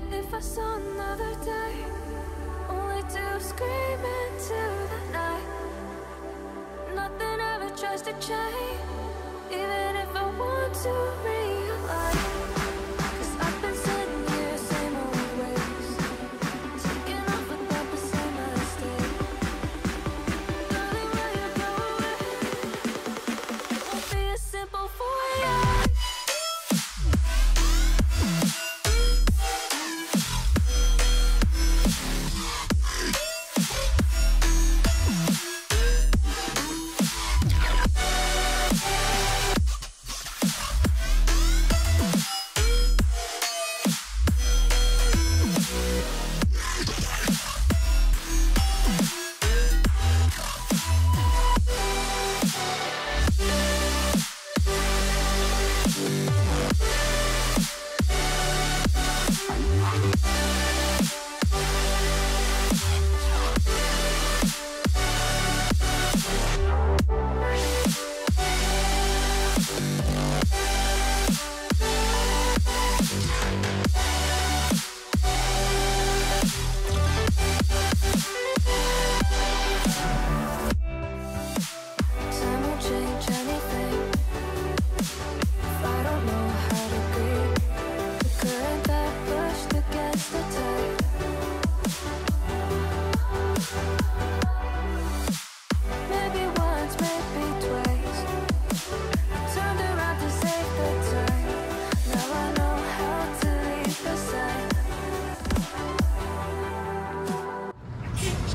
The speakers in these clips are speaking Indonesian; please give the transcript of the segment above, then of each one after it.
If I saw another day, only to scream into the night. Nothing ever tries to change, even if I want to realize. 'Cause I've been sitting here, same old ways, taking off without the same mistake. Darling, will you go away? It won't be as simple for you.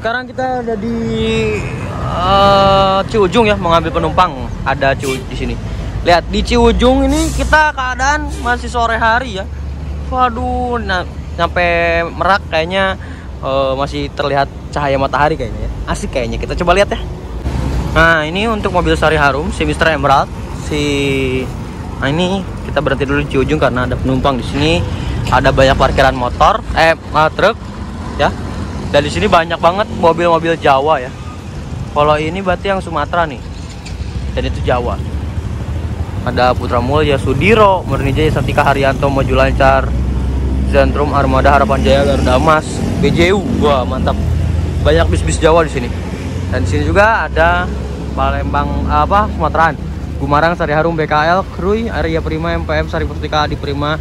Sekarang kita ada di Ciujung ya, mengambil penumpang. Ada di sini. Lihat di Ciujung ini kita keadaan masih sore hari ya. Waduh, sampai Merak kayaknya masih terlihat cahaya matahari kayaknya ya. Asik kayaknya. Kita coba lihat ya. Nah, ini untuk mobil Sari Harum, si Mr. Emerald. Nah, ini kita berhenti dulu di Ciujung karena ada penumpang di sini. Ada banyak parkiran motor, truk ya. Dan di sini banyak banget mobil-mobil Jawa ya. Kalau ini berarti yang Sumatera nih. Dan itu Jawa. Ada Putra Mulya, Sudiro, Murnijaya, Santika, Haryanto, Maju Lancar, Zentrum, Armada, Harapan Jaya, Garuda Mas, BJU. Wah, mantap. Banyak bis-bis Jawa di sini. Dan di sini juga ada Palembang Sumateraan. Gumarang, Sari Harum, BKL, Krui, Arya Prima, MPM, Sari Pustika, Adi Prima,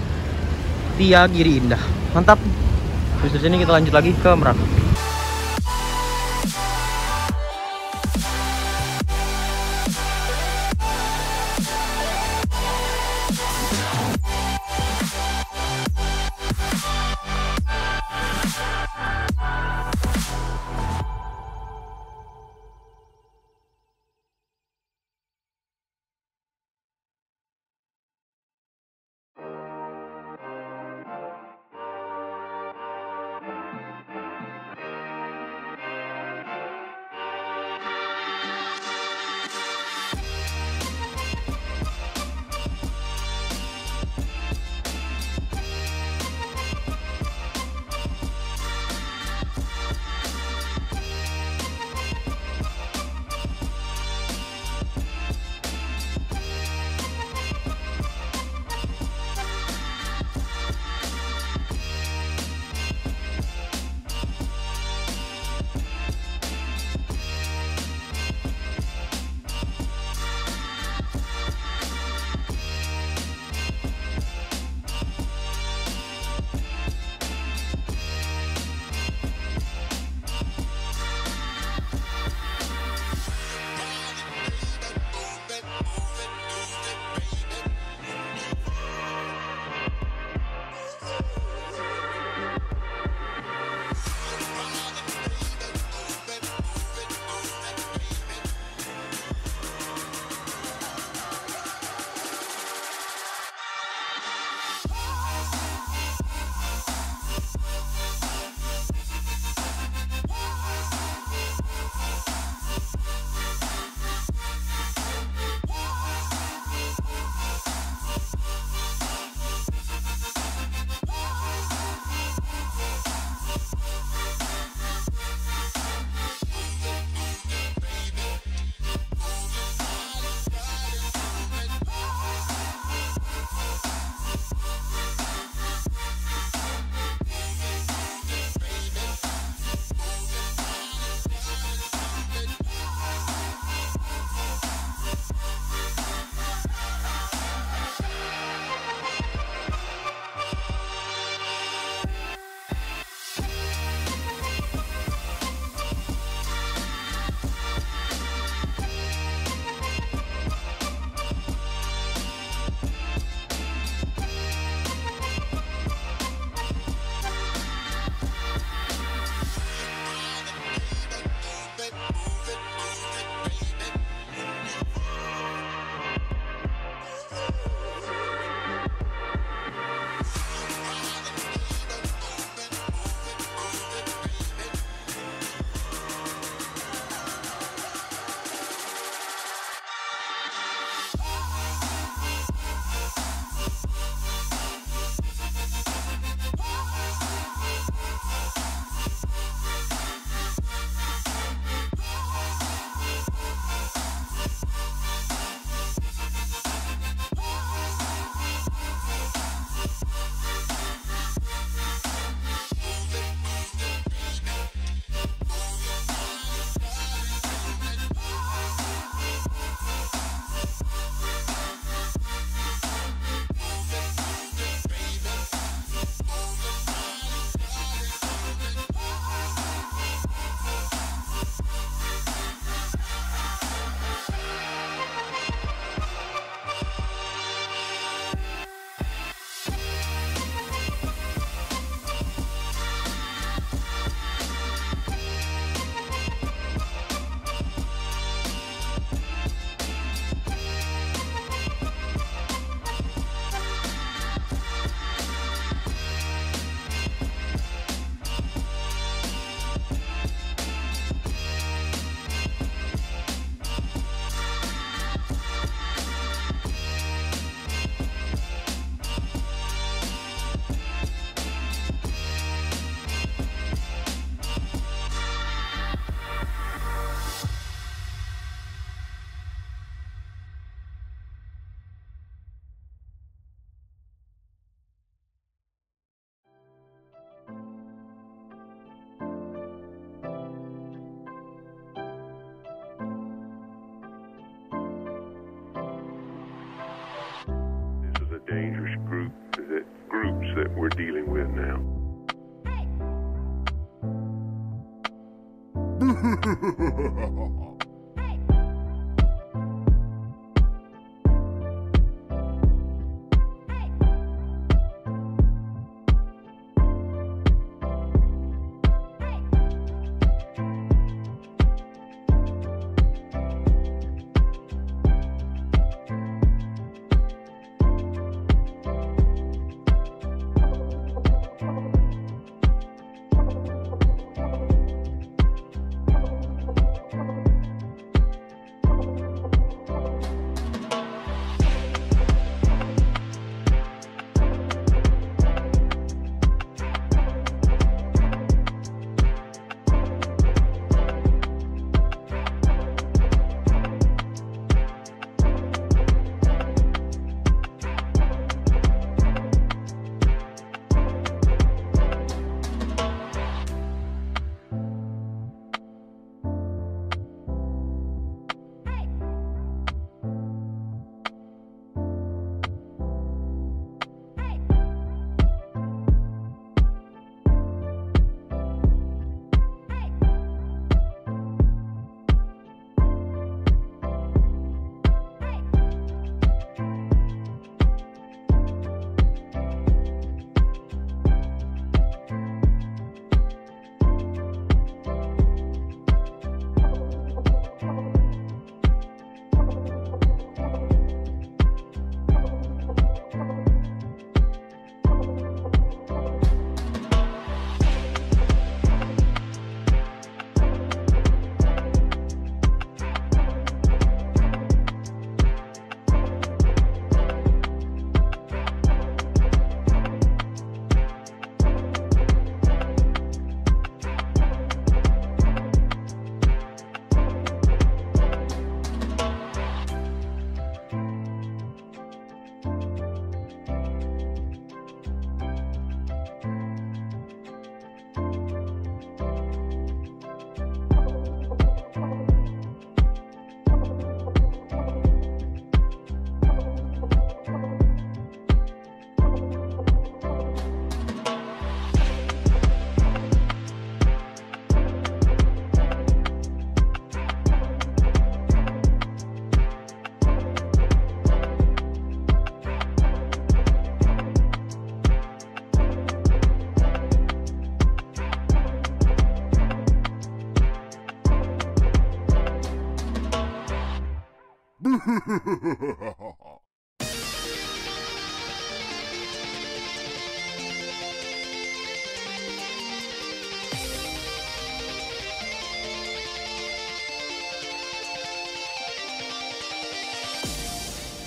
Tia, Giri Indah. Mantap. Terus di sini kita lanjut lagi ke Merak. we're dealing with now.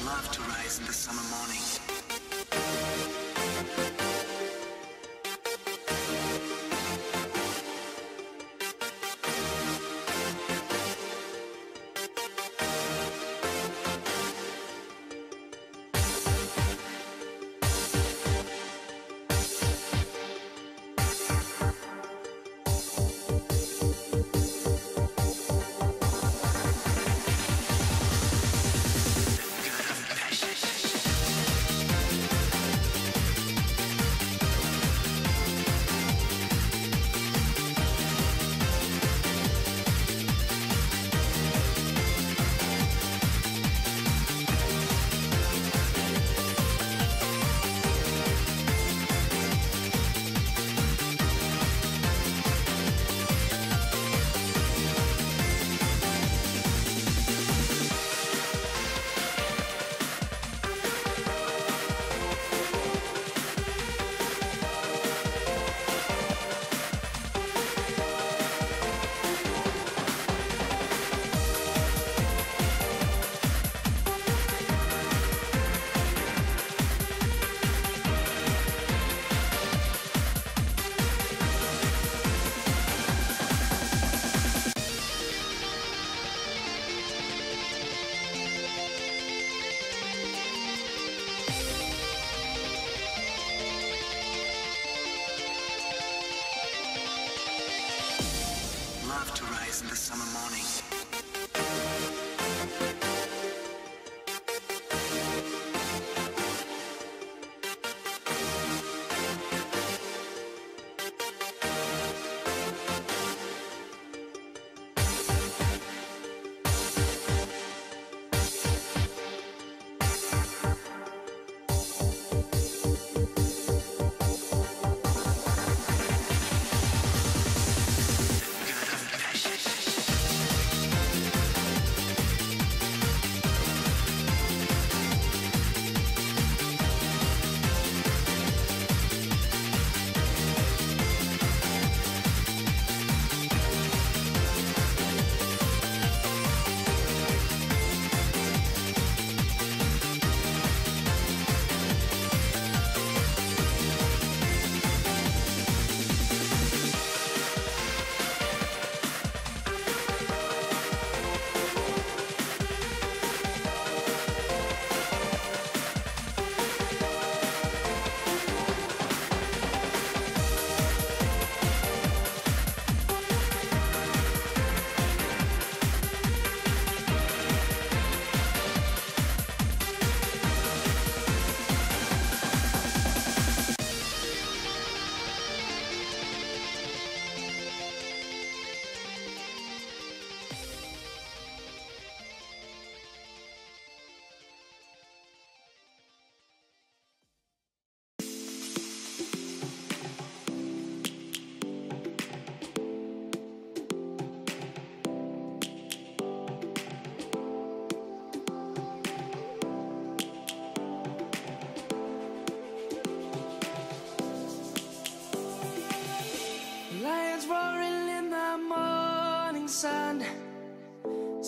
Love to rise in the summer morning. Love to rise in the summer morning.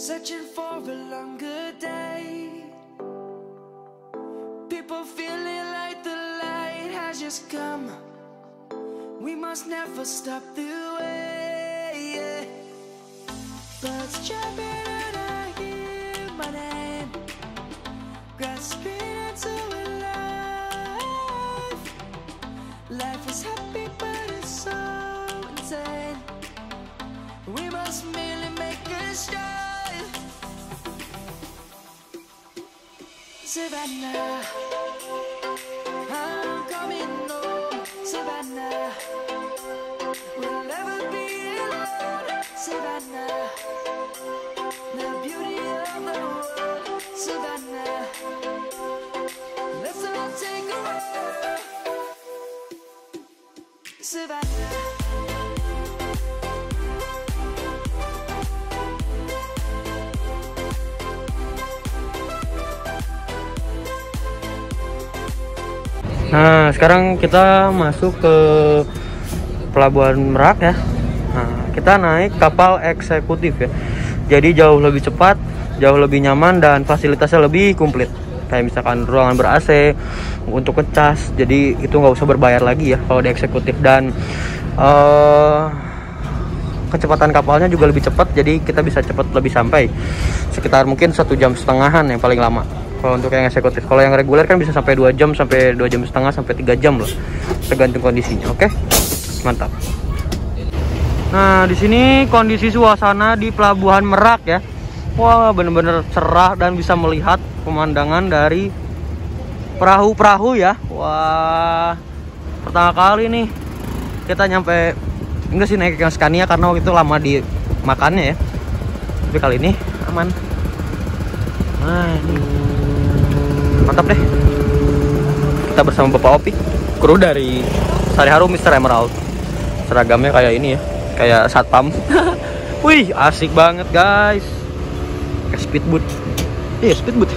searching for a longer day. People feeling like the light has just come. We must never stop the way. Birds jumping and I hear my name, grasping into a life. Life is happy but it's so insane. We must merely make a start. Savannah, I'm coming home. Savannah, we'll never be alone. Savannah, the beauty of the world. Savannah, let's all take a walk. Savannah. Nah, sekarang kita masuk ke pelabuhan Merak ya. Nah, kita naik kapal eksekutif ya. Jadi jauh lebih cepat, jauh lebih nyaman dan fasilitasnya lebih komplit. Kayak misalkan ruangan ber-AC untuk ngecas. Jadi itu nggak usah berbayar lagi ya kalau di eksekutif, dan kecepatan kapalnya juga lebih cepat. Jadi kita bisa cepat lebih sampai. Sekitar mungkin 1,5 jam yang paling lama. Kalau untuk yang eksekutif, kalau yang reguler kan bisa sampai 2 jam, sampai 2,5 jam, sampai 3 jam loh, tergantung kondisinya. Oke, mantap. Nah, di sini kondisi suasana di pelabuhan Merak ya. Wah, bener-bener cerah dan bisa melihat pemandangan dari perahu-perahu ya. Wah, pertama kali nih kita nyampe, enggak sih naik yang Scania karena waktu itu lama di makannya ya. Tapi kali ini aman. Nah, ini mantap deh. Kita bersama Bapak Opi, kru dari Sari Harum Mr. Emerald. Seragamnya kayak ini ya, kayak satpam. Wih, asik banget guys. Kayak speedboat. Iya, speedboat.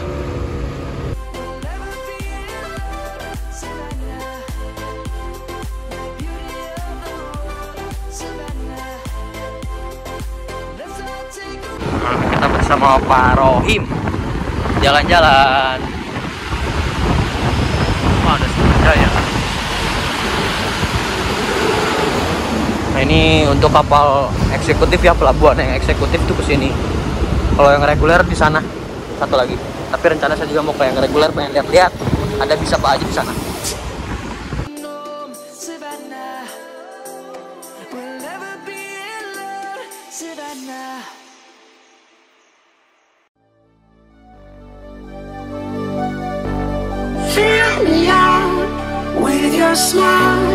Nah, kita bersama Pak Rohim jalan-jalan. Ada sepeda ya. Nah, ini untuk kapal eksekutif ya, pelabuhan yang eksekutif tuh ke sini. Kalau yang reguler di sana satu lagi. Tapi rencana saya juga mau ke yang reguler, pengen lihat-lihat ada bisa apa aja di sana. Fill me out with your smile.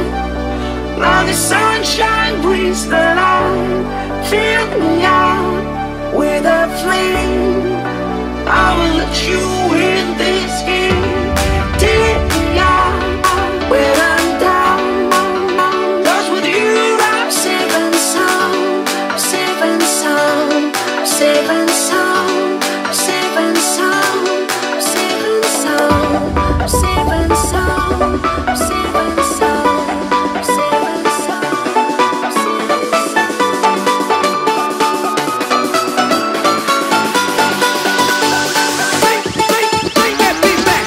Now the sunshine brings the light. Fill me out with a flame. I will let you in this game. Take me out when I'm down. 'Cause with you I'm safe and sound. Safe and sound. Safe and sound. Safe and sound. Safe and sound. Safe and sound. Safe and sound. Safe and sound. Bring that beat back.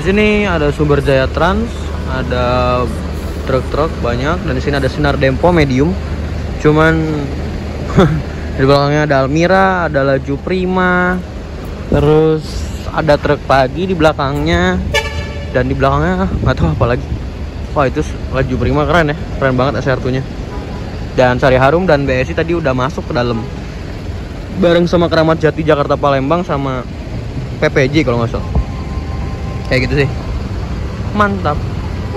sini ada sumber Jaya Trans, ada truk-truk banyak, dan di sini ada Sinar Dempo medium. Cuman di belakangnya ada Almira, ada Laju Prima, terus ada truk pagi di belakangnya, dan di belakangnya nggak tahu apa lagi. Wah, itu Laju Prima keren ya, keren banget SR2-nya. Dan Sari Harum dan BSI tadi udah masuk ke dalam bareng sama Keramat Jati Jakarta Palembang sama PPJ kalau nggak salah. Kayak gitu sih, mantap.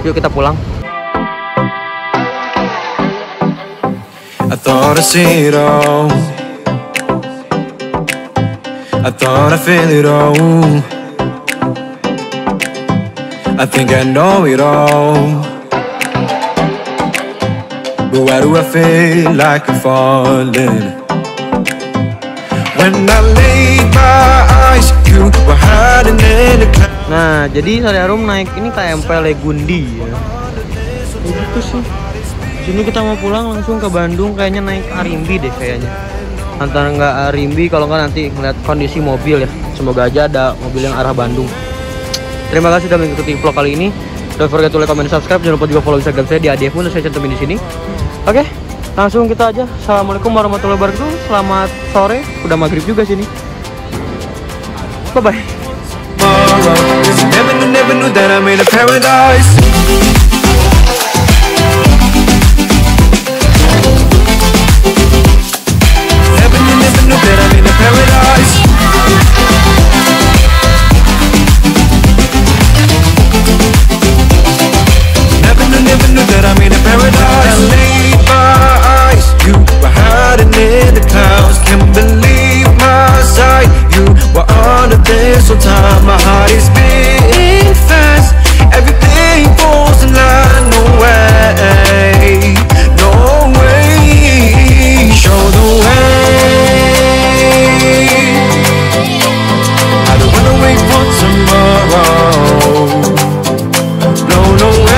Yuk kita pulang. I thought I see it all. I thought I feel it all. I think I know it all. But why do I feel like I'm falling? When I laid my eyes, you were hiding in the clouds. Nah, jadi Sari Harum naik ini KMP Legundi ya. Gitu sih. Sini kita mau pulang langsung ke Bandung, kayaknya naik Arimbi deh kayaknya. Antara nggak Arimbi, kalau nggak nanti ngeliat kondisi mobil ya. Semoga aja ada mobil yang arah Bandung. Terima kasih sudah mengikuti vlog kali ini. Don't forget to like, comment, subscribe. Jangan lupa juga follow Instagram saya di ADF-mu, saya cantumin di sini. Oke, langsung kita aja. Assalamualaikum warahmatullahi wabarakatuh. Selamat sore. Udah maghrib juga sini. Bye bye. Never knew that I'm in a paradise. Never knew that I'm in a paradise. Never knew that I'm in a paradise. I laid my eyes, you were hiding in the clouds. Can't believe my sight, you were under this whole time. My heart is beating fast, everything falls in line. No way, no way. Show the way. I don't wanna wait for tomorrow. No, no way.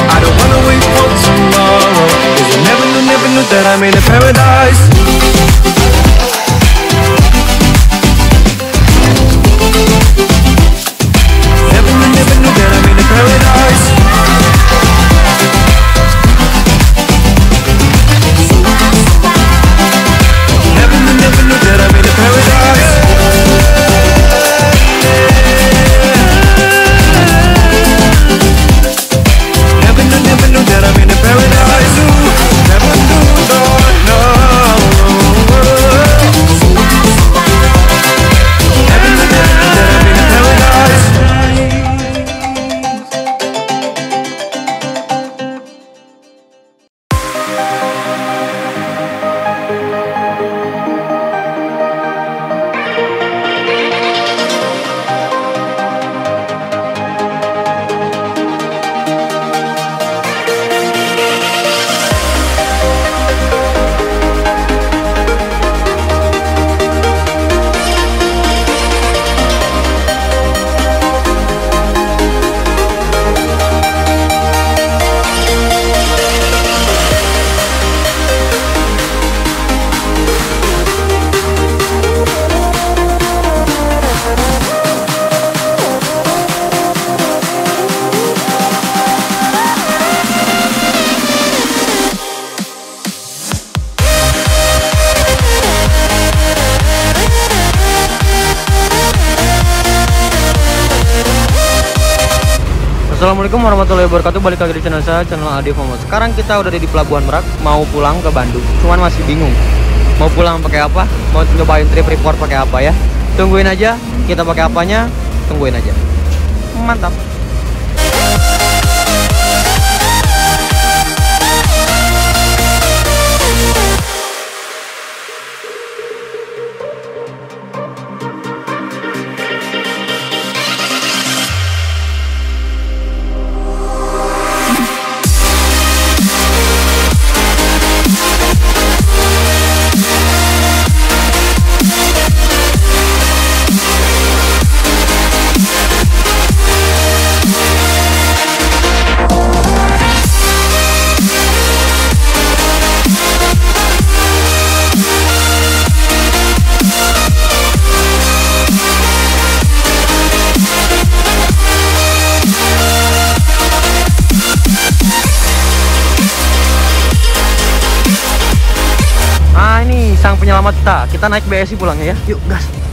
I don't wanna wait for tomorrow. 'Cause you never knew that I'm in a paradise. Never knew that I'm in a paradise. Never knew that I'm in a paradise. Never knew that I'm in a paradise. Never knew, no, no. Never knew that I'm in a paradise. Assalamualaikum warahmatullahi wabarakatuh. Balik lagi di channel saya, channel Adi Fomo. Sekarang kita udah di Pelabuhan Merak, mau pulang ke Bandung. Cuman masih bingung mau pulang pakai apa, mau nyobain trip report pakai apa ya. Tungguin aja, kita pakai apanya, tungguin aja. Mantap. sang penyelamat kita naik BSI pulang ya. Yuk gas.